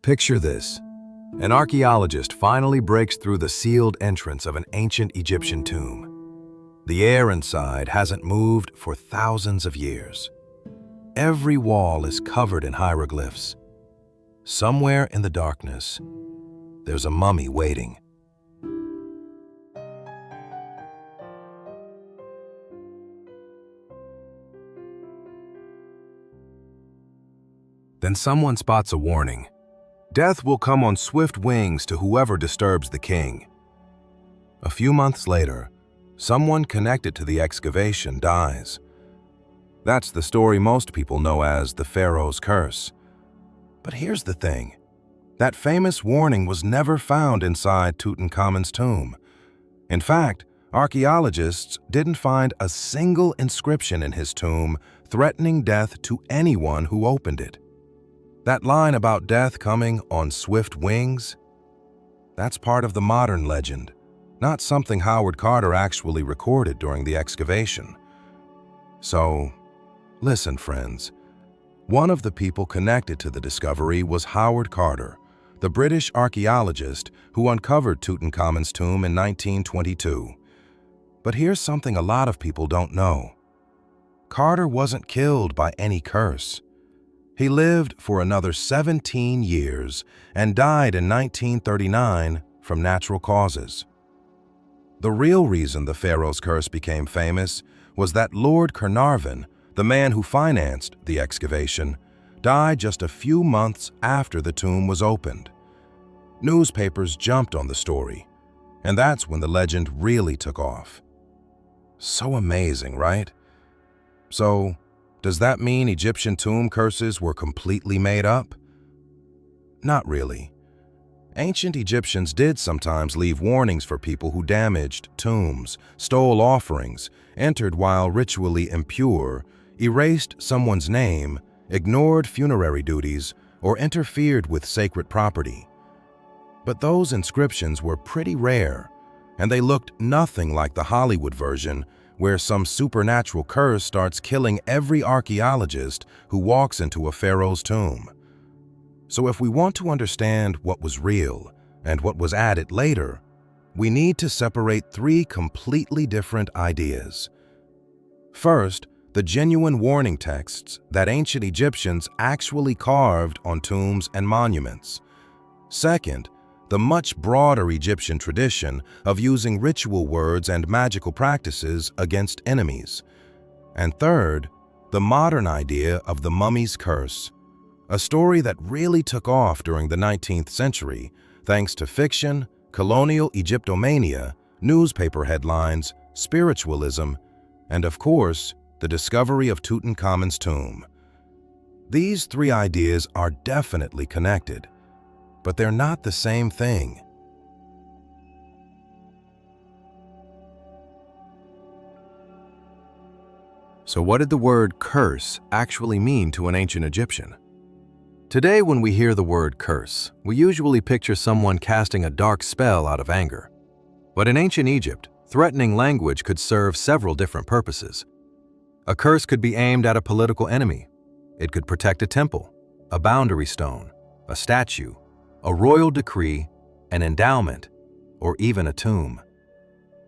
Picture this. An archaeologist finally breaks through the sealed entrance of an ancient Egyptian tomb. The air inside hasn't moved for thousands of years. Every wall is covered in hieroglyphs. Somewhere in the darkness, there's a mummy waiting. Then someone spots a warning. Death will come on swift wings to whoever disturbs the king. A few months later, someone connected to the excavation dies. That's the story most people know as the Pharaoh's curse. But here's the thing. That famous warning was never found inside Tutankhamun's tomb. In fact, archaeologists didn't find a single inscription in his tomb threatening death to anyone who opened it. That line about death coming on swift wings, that's part of the modern legend, not something Howard Carter actually recorded during the excavation. So, listen, friends. One of the people connected to the discovery was Howard Carter, the British archaeologist who uncovered Tutankhamun's tomb in 1922. But here's something a lot of people don't know. Carter wasn't killed by any curse. He lived for another 17 years and died in 1939 from natural causes. The real reason the Pharaoh's curse became famous was that Lord Carnarvon, the man who financed the excavation, died just a few months after the tomb was opened. Newspapers jumped on the story, and that's when the legend really took off. So amazing, right? So, does that mean Egyptian tomb curses were completely made up? Not really. Ancient Egyptians did sometimes leave warnings for people who damaged tombs, stole offerings, entered while ritually impure, erased someone's name, ignored funerary duties, or interfered with sacred property. But those inscriptions were pretty rare, and they looked nothing like the Hollywood version where some supernatural curse starts killing every archaeologist who walks into a pharaoh's tomb. So if we want to understand what was real and what was added later, we need to separate three completely different ideas. First, the genuine warning texts that ancient Egyptians actually carved on tombs and monuments. Second, the much broader Egyptian tradition of using ritual words and magical practices against enemies. And third, the modern idea of the mummy's curse, a story that really took off during the 19th century thanks to fiction, colonial Egyptomania, newspaper headlines, spiritualism, and of course, the discovery of Tutankhamun's tomb. These three ideas are definitely connected, but they're not the same thing. So what did the word curse actually mean to an ancient Egyptian? Today, when we hear the word curse, we usually picture someone casting a dark spell out of anger. But in ancient Egypt, threatening language could serve several different purposes. A curse could be aimed at a political enemy. It could protect a temple, a boundary stone, a statue, a royal decree, an endowment, or even a tomb.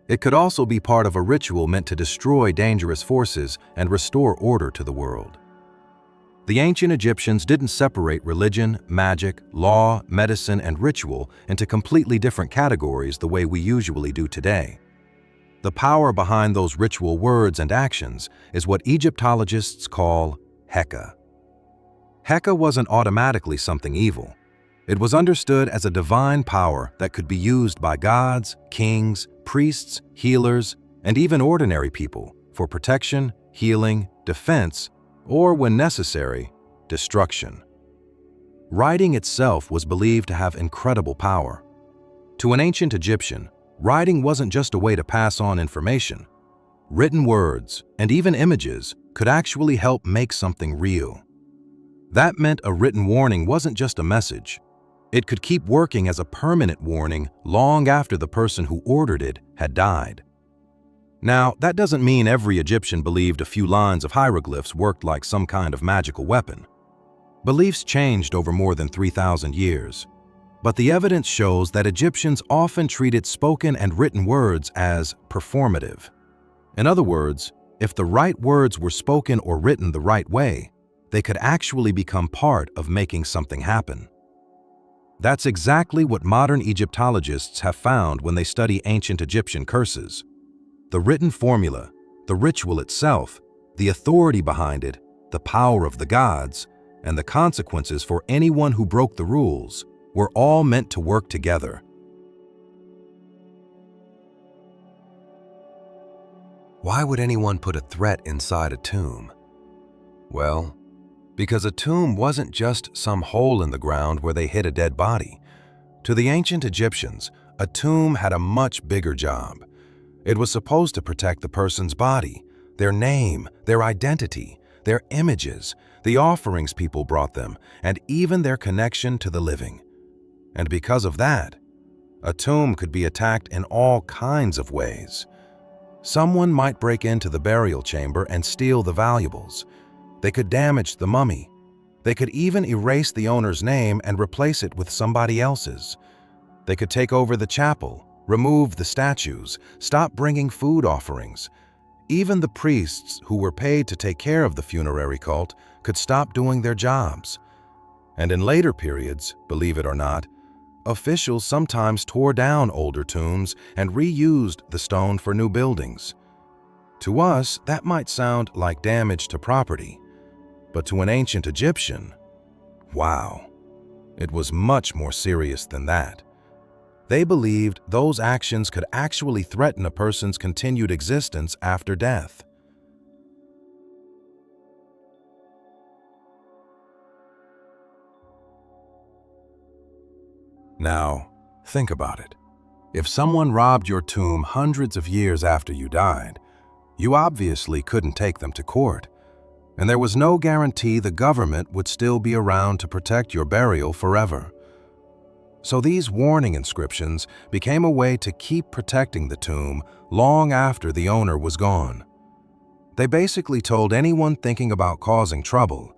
It could also be part of a ritual meant to destroy dangerous forces and restore order to the world. The ancient Egyptians didn't separate religion, magic, law, medicine, and ritual into completely different categories the way we usually do today. The power behind those ritual words and actions is what Egyptologists call Heka. Heka wasn't automatically something evil. It was understood as a divine power that could be used by gods, kings, priests, healers, and even ordinary people for protection, healing, defense, or, when necessary, destruction. Writing itself was believed to have incredible power. To an ancient Egyptian, writing wasn't just a way to pass on information. Written words, and even images, could actually help make something real. That meant a written warning wasn't just a message. It could keep working as a permanent warning long after the person who ordered it had died. Now, that doesn't mean every Egyptian believed a few lines of hieroglyphs worked like some kind of magical weapon. Beliefs changed over more than 3,000 years, but the evidence shows that Egyptians often treated spoken and written words as performative. In other words, if the right words were spoken or written the right way, they could actually become part of making something happen. That's exactly what modern Egyptologists have found when they study ancient Egyptian curses. The written formula, the ritual itself, the authority behind it, the power of the gods, and the consequences for anyone who broke the rules were all meant to work together. Why would anyone put a threat inside a tomb? Well, because a tomb wasn't just some hole in the ground where they hid a dead body. To the ancient Egyptians, a tomb had a much bigger job. It was supposed to protect the person's body, their name, their identity, their images, the offerings people brought them, and even their connection to the living. And because of that, a tomb could be attacked in all kinds of ways. Someone might break into the burial chamber and steal the valuables. They could damage the mummy. They could even erase the owner's name and replace it with somebody else's. They could take over the chapel, remove the statues, stop bringing food offerings. Even the priests who were paid to take care of the funerary cult could stop doing their jobs. And in later periods, believe it or not, officials sometimes tore down older tombs and reused the stone for new buildings. To us, that might sound like damage to property, but to an ancient Egyptian, wow, it was much more serious than that. They believed those actions could actually threaten a person's continued existence after death. Now, think about it. If someone robbed your tomb hundreds of years after you died, you obviously couldn't take them to court, and there was no guarantee the government would still be around to protect your burial forever. So these warning inscriptions became a way to keep protecting the tomb long after the owner was gone. They basically told anyone thinking about causing trouble,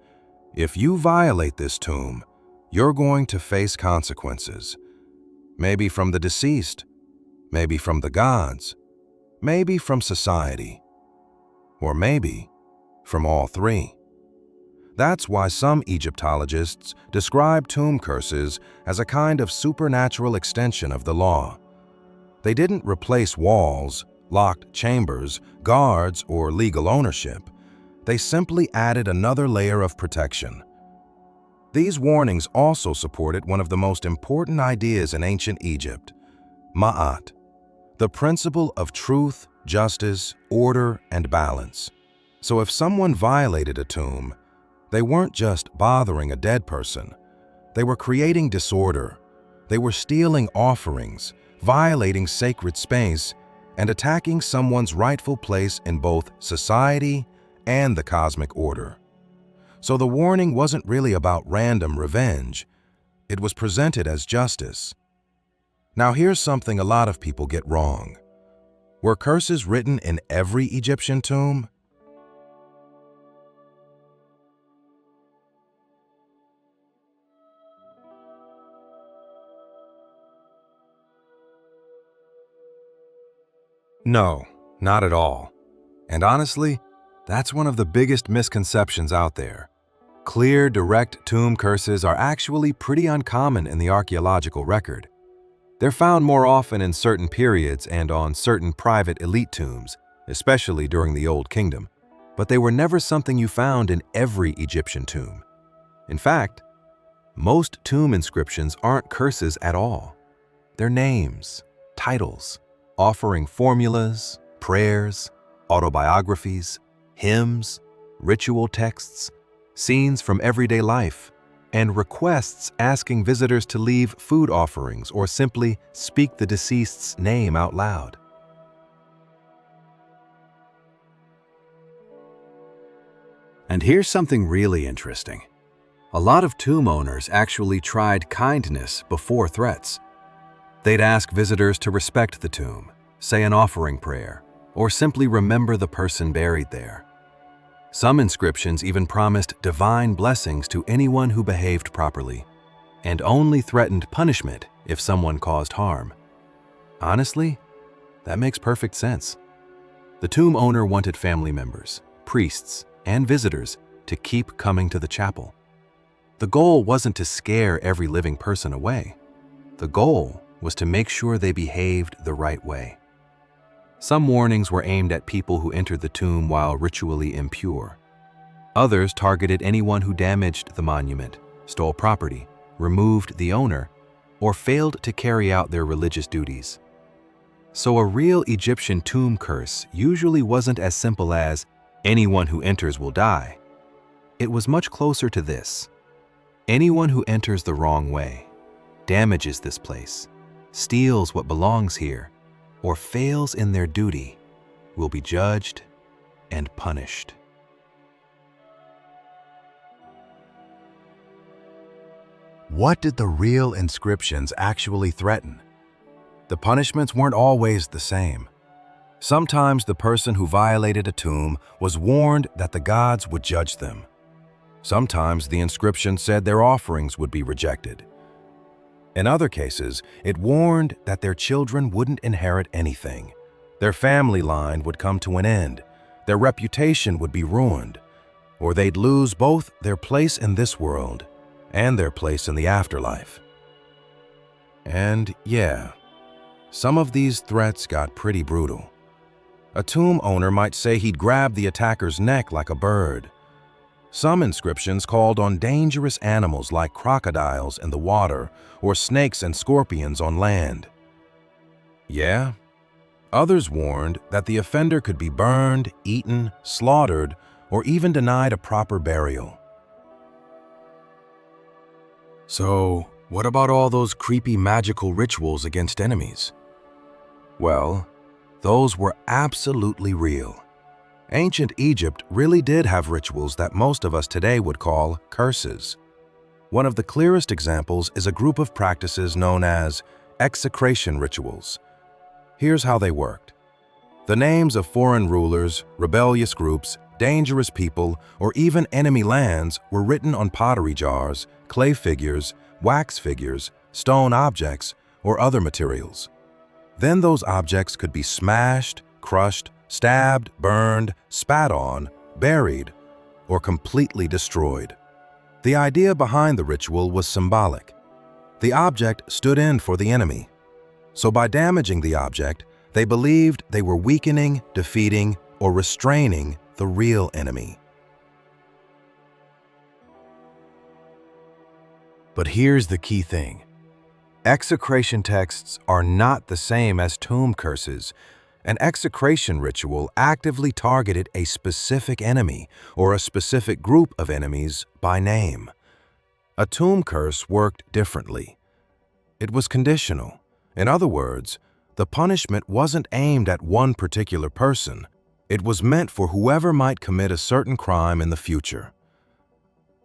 if you violate this tomb, you're going to face consequences. Maybe from the deceased, maybe from the gods, maybe from society, or maybe from all three. That's why some Egyptologists describe tomb curses as a kind of supernatural extension of the law. They didn't replace walls, locked chambers, guards, or legal ownership. They simply added another layer of protection. These warnings also supported one of the most important ideas in ancient Egypt, ma'at, the principle of truth, justice, order, and balance. So if someone violated a tomb, they weren't just bothering a dead person. They were creating disorder. They were stealing offerings, violating sacred space, and attacking someone's rightful place in both society and the cosmic order. So the warning wasn't really about random revenge. It was presented as justice. Now here's something a lot of people get wrong. Were curses written in every Egyptian tomb? No, not at all. And honestly, that's one of the biggest misconceptions out there. Clear, direct tomb curses are actually pretty uncommon in the archaeological record. They're found more often in certain periods and on certain private elite tombs, especially during the Old Kingdom, but they were never something you found in every Egyptian tomb. In fact, most tomb inscriptions aren't curses at all. They're names, titles, offering formulas, prayers, autobiographies, hymns, ritual texts, scenes from everyday life, and requests asking visitors to leave food offerings or simply speak the deceased's name out loud. And here's something really interesting. A lot of tomb owners actually tried kindness before threats. They'd ask visitors to respect the tomb, say an offering prayer, or simply remember the person buried there. Some inscriptions even promised divine blessings to anyone who behaved properly, and only threatened punishment if someone caused harm. Honestly, that makes perfect sense. The tomb owner wanted family members, priests, and visitors to keep coming to the chapel. The goal wasn't to scare every living person away. The goal was to make sure they behaved the right way. Some warnings were aimed at people who entered the tomb while ritually impure. Others targeted anyone who damaged the monument, stole property, removed the owner, or failed to carry out their religious duties. So a real Egyptian tomb curse usually wasn't as simple as anyone who enters will die. It was much closer to this. Anyone who enters the wrong way, damages this place, steals what belongs here, or fails in their duty, will be judged and punished. What did the real inscriptions actually threaten? The punishments weren't always the same. Sometimes the person who violated a tomb was warned that the gods would judge them. Sometimes the inscription said their offerings would be rejected. In other cases, it warned that their children wouldn't inherit anything. Their family line would come to an end, their reputation would be ruined, or they'd lose both their place in this world and their place in the afterlife. And yeah, some of these threats got pretty brutal. A tomb owner might say he'd grab the attacker's neck like a bird. Some inscriptions called on dangerous animals like crocodiles in the water or snakes and scorpions on land. Yeah, others warned that the offender could be burned, eaten, slaughtered, or even denied a proper burial. So, what about all those creepy magical rituals against enemies? Well, those were absolutely real. Ancient Egypt really did have rituals that most of us today would call curses. One of the clearest examples is a group of practices known as execration rituals. Here's how they worked. The names of foreign rulers, rebellious groups, dangerous people, or even enemy lands were written on pottery jars, clay figures, wax figures, stone objects, or other materials. Then those objects could be smashed, crushed, stabbed, burned, spat on, buried, or completely destroyed. The idea behind the ritual was symbolic. The object stood in for the enemy. So by damaging the object, they believed they were weakening, defeating, or restraining the real enemy. But here's the key thing. Execration texts are not the same as tomb curses. An execration ritual actively targeted a specific enemy or a specific group of enemies by name. A tomb curse worked differently. It was conditional. In other words, the punishment wasn't aimed at one particular person. It was meant for whoever might commit a certain crime in the future.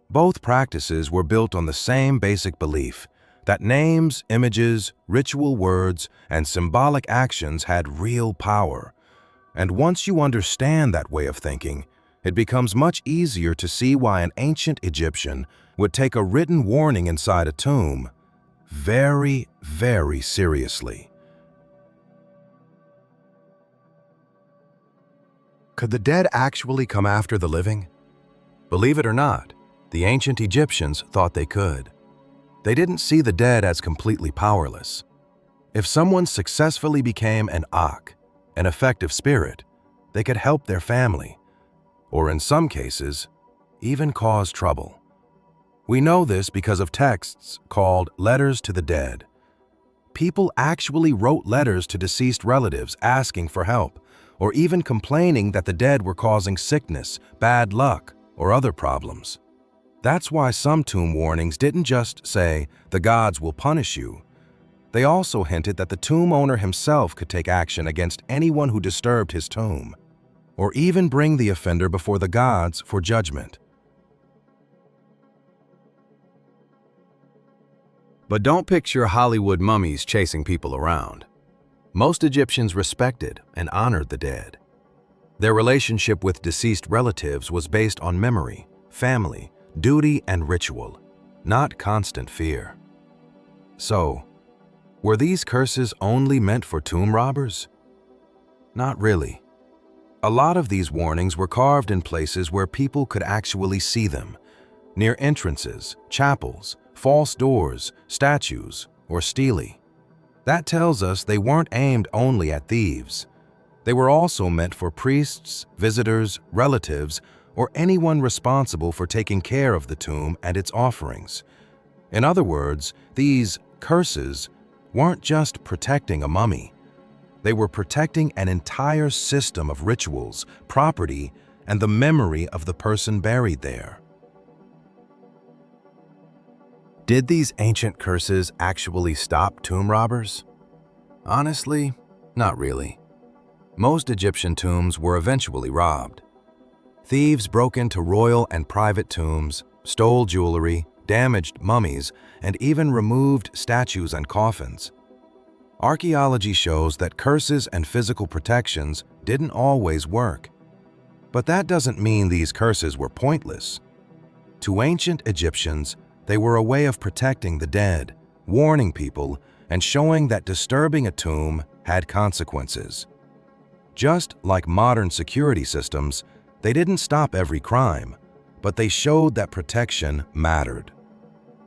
Both practices were built on the same basic belief that names, images, ritual words, and symbolic actions had real power. And once you understand that way of thinking, it becomes much easier to see why an ancient Egyptian would take a written warning inside a tomb very, very seriously. Could the dead actually come after the living? Believe it or not, the ancient Egyptians thought they could. They didn't see the dead as completely powerless. If someone successfully became an Akh, an effective spirit, they could help their family, or in some cases, even cause trouble. We know this because of texts called letters to the dead. People actually wrote letters to deceased relatives asking for help, or even complaining that the dead were causing sickness, bad luck, or other problems. That's why some tomb warnings didn't just say, "The gods will punish you." They also hinted that the tomb owner himself could take action against anyone who disturbed his tomb, or even bring the offender before the gods for judgment. But don't picture Hollywood mummies chasing people around. Most Egyptians respected and honored the dead. Their relationship with deceased relatives was based on memory, family, duty, and ritual, not constant fear. So, were these curses only meant for tomb robbers? Not really. A lot of these warnings were carved in places where people could actually see them, near entrances, chapels, false doors, statues, or stelae. That tells us they weren't aimed only at thieves. They were also meant for priests, visitors, relatives, or anyone responsible for taking care of the tomb and its offerings. In other words, these curses weren't just protecting a mummy. They were protecting an entire system of rituals, property, and the memory of the person buried there. Did these ancient curses actually stop tomb robbers? Honestly, not really. Most Egyptian tombs were eventually robbed. Thieves broke into royal and private tombs, stole jewelry, damaged mummies, and even removed statues and coffins. Archaeology shows that curses and physical protections didn't always work. But that doesn't mean these curses were pointless. To ancient Egyptians, they were a way of protecting the dead, warning people, and showing that disturbing a tomb had consequences. Just like modern security systems, they didn't stop every crime, but they showed that protection mattered.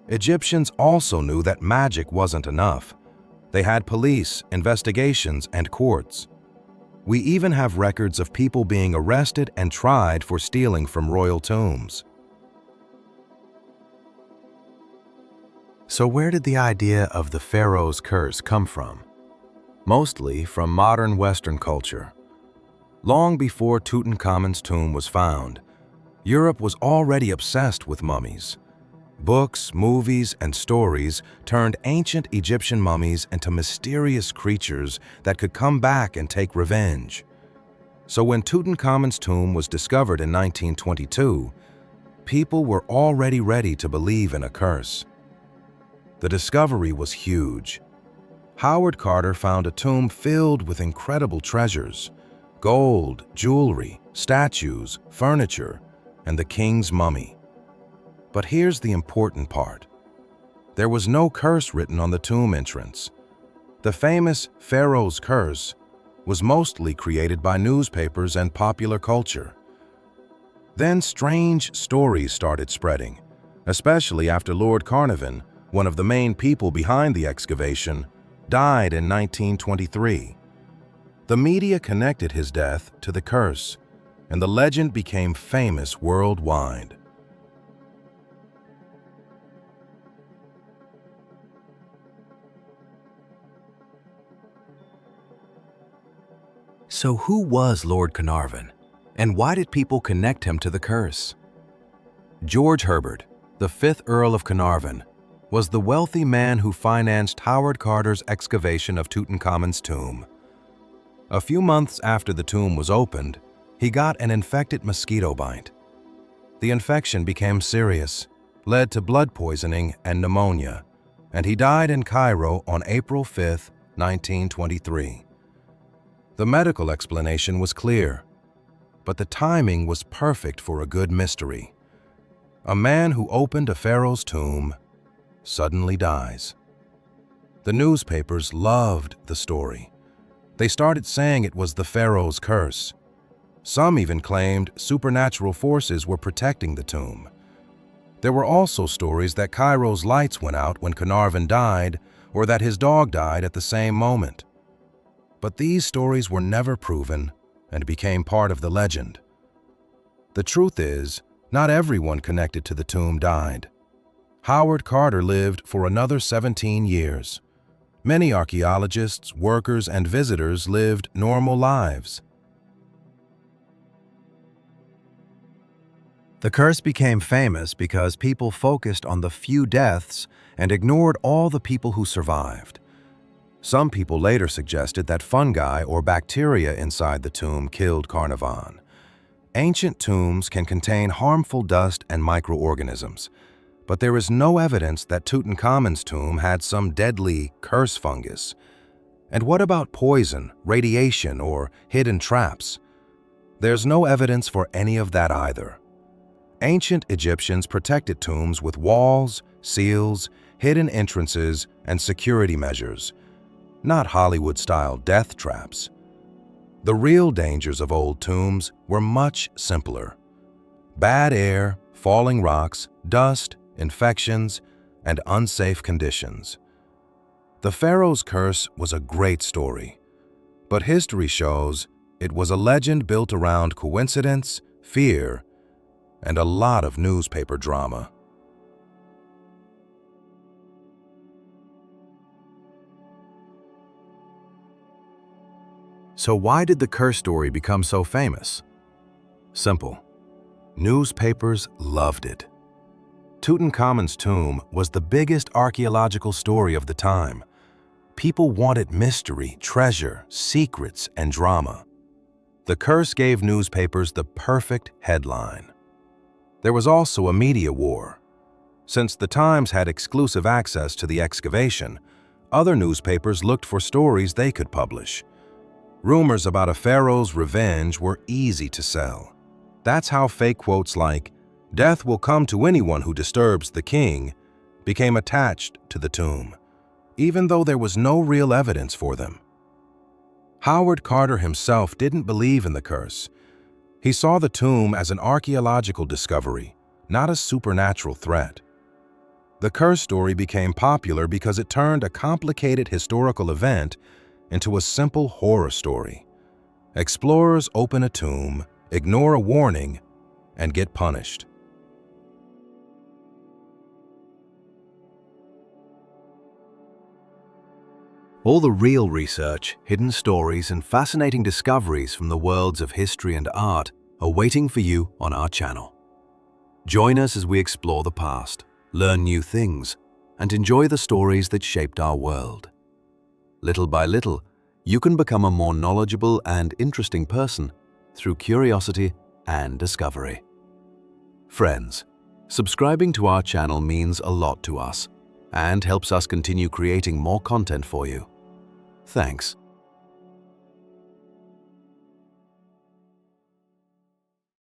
Egyptians also knew that magic wasn't enough. They had police, investigations, and courts. We even have records of people being arrested and tried for stealing from royal tombs. So where did the idea of the Pharaoh's curse come from? Mostly from modern Western culture. Long before Tutankhamun's tomb was found, Europe was already obsessed with mummies. Books, movies, and stories turned ancient Egyptian mummies into mysterious creatures that could come back and take revenge. So when Tutankhamun's tomb was discovered in 1922, people were already ready to believe in a curse. The discovery was huge. Howard Carter found a tomb filled with incredible treasures: gold, jewelry, statues, furniture, and the king's mummy. But here's the important part. There was no curse written on the tomb entrance. The famous Pharaoh's curse was mostly created by newspapers and popular culture. Then strange stories started spreading, especially after Lord Carnarvon, one of the main people behind the excavation, died in 1923. The media connected his death to the curse, and the legend became famous worldwide. So who was Lord Carnarvon, and why did people connect him to the curse? George Herbert, the 5th Earl of Carnarvon, was the wealthy man who financed Howard Carter's excavation of Tutankhamun's tomb. A few months after the tomb was opened, he got an infected mosquito bite. The infection became serious, led to blood poisoning and pneumonia, and he died in Cairo on April 5, 1923. The medical explanation was clear, but the timing was perfect for a good mystery. A man who opened a pharaoh's tomb suddenly dies. The newspapers loved the story. They started saying it was the pharaoh's curse. Some even claimed supernatural forces were protecting the tomb. There were also stories that Cairo's lights went out when Carnarvon died, or that his dog died at the same moment. But these stories were never proven and became part of the legend. The truth is, not everyone connected to the tomb died. Howard Carter lived for another 17 years. Many archaeologists, workers, and visitors lived normal lives. The curse became famous because people focused on the few deaths and ignored all the people who survived. Some people later suggested that fungi or bacteria inside the tomb killed Carnarvon. Ancient tombs can contain harmful dust and microorganisms, but there is no evidence that Tutankhamun's tomb had some deadly curse fungus. And what about poison, radiation, or hidden traps? There's no evidence for any of that either. Ancient Egyptians protected tombs with walls, seals, hidden entrances, and security measures, not Hollywood-style death traps. The real dangers of old tombs were much simpler. Bad air, falling rocks, dust, infections, and unsafe conditions. The Pharaoh's curse was a great story, but history shows it was a legend built around coincidence, fear, and a lot of newspaper drama. So why did the curse story become so famous? Simple. Newspapers loved it. Tutankhamun's tomb was the biggest archaeological story of the time. People wanted mystery, treasure, secrets, and drama. The curse gave newspapers the perfect headline. There was also a media war. Since the Times had exclusive access to the excavation, other newspapers looked for stories they could publish. Rumors about a pharaoh's revenge were easy to sell. That's how fake quotes like, "Death will come to anyone who disturbs the king," became attached to the tomb, even though there was no real evidence for them. Howard Carter himself didn't believe in the curse. He saw the tomb as an archaeological discovery, not a supernatural threat. The curse story became popular because it turned a complicated historical event into a simple horror story. Explorers open a tomb, ignore a warning, and get punished. All the real research, hidden stories, and fascinating discoveries from the worlds of history and art are waiting for you on our channel. Join us as we explore the past, learn new things, and enjoy the stories that shaped our world. Little by little, you can become a more knowledgeable and interesting person through curiosity and discovery. Friends, subscribing to our channel means a lot to us and helps us continue creating more content for you. Thanks.